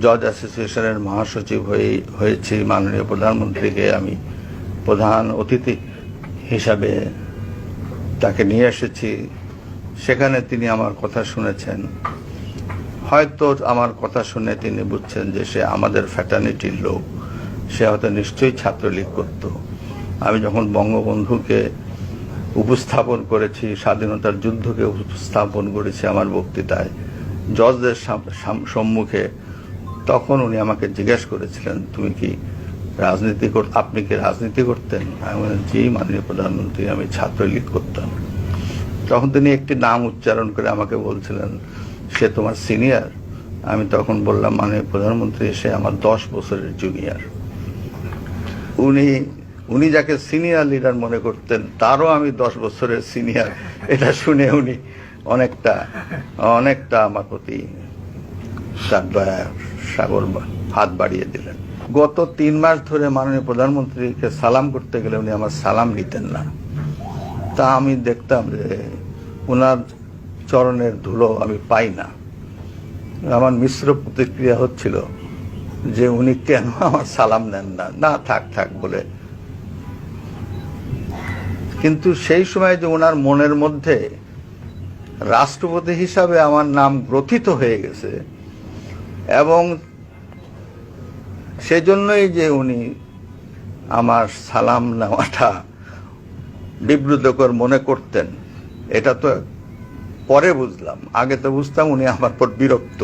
জজ অ্যাসোসিয়েশনের মহাসচিব হয়েছি, মাননীয় প্রধানমন্ত্রীকে আমি প্রধান অতিথি হিসাবে তাকে নিয়ে এসেছি। সেখানে তিনি আমার কথা শুনেছেন। হয়তো আমার কথা শুনে তিনি বুঝছেন যে সে আমাদের ফ্যাটার্নিটির লোক, সে হয়তো নিশ্চয়ই ছাত্রলীগ করত। আমি যখন বঙ্গবন্ধুকে উপস্থাপন করেছি, স্বাধীনতার যুদ্ধকে উপস্থাপন করেছি আমার বক্তৃতায় জজদের সম্মুখে, তখন উনি আমাকে জিজ্ঞেস করেছিলেন, তুমি কি আপনি কি রাজনীতি করতেন? আমি বললাম, জি মাননীয় প্রধানমন্ত্রী, আমি ছাত্রলীগ করতাম। তখন তিনি একটি নাম উচ্চারণ করে আমাকে বলছিলেন, সে তোমার সিনিয়র? আমি তখন বললাম, মাননীয় প্রধানমন্ত্রী, সে আমার 10 বছরের জুনিয়র। উনি যাকে সিনিয়র লিডার মনে করতেন তারও আমি 10 বছরের সিনিয়র। এটা শুনে উনি অনেকটা আমার প্রতি তার দয়া সাগর হাত বাড়িয়ে দিলেন। গত 3 মাস ধরে মাননীয় প্রধানমন্ত্রীকে সালাম করতে গেলে উনি আমার সালাম নিতেন না। তা আমি দেখতাম যে ওনার চরণের ধুলো আমি পাই না। আমার মিশ্র প্রতিক্রিয়া হচ্ছিল যে উনি কেন আমার সালাম নেন না, না থাক বলে। কিন্তু সেই সময় যে ওনার মনের মধ্যে রাষ্ট্রপতি হিসাবে আমার নাম গ্রথিত হয়ে গেছে, এবং সেজন্যই যে উনি আমার সালাম নেওয়াটা বিব্রতকর মনে করতেন, এটা তো পরে বুঝলাম। আগে তো বুঝতাম উনি আমার পর বিরক্ত।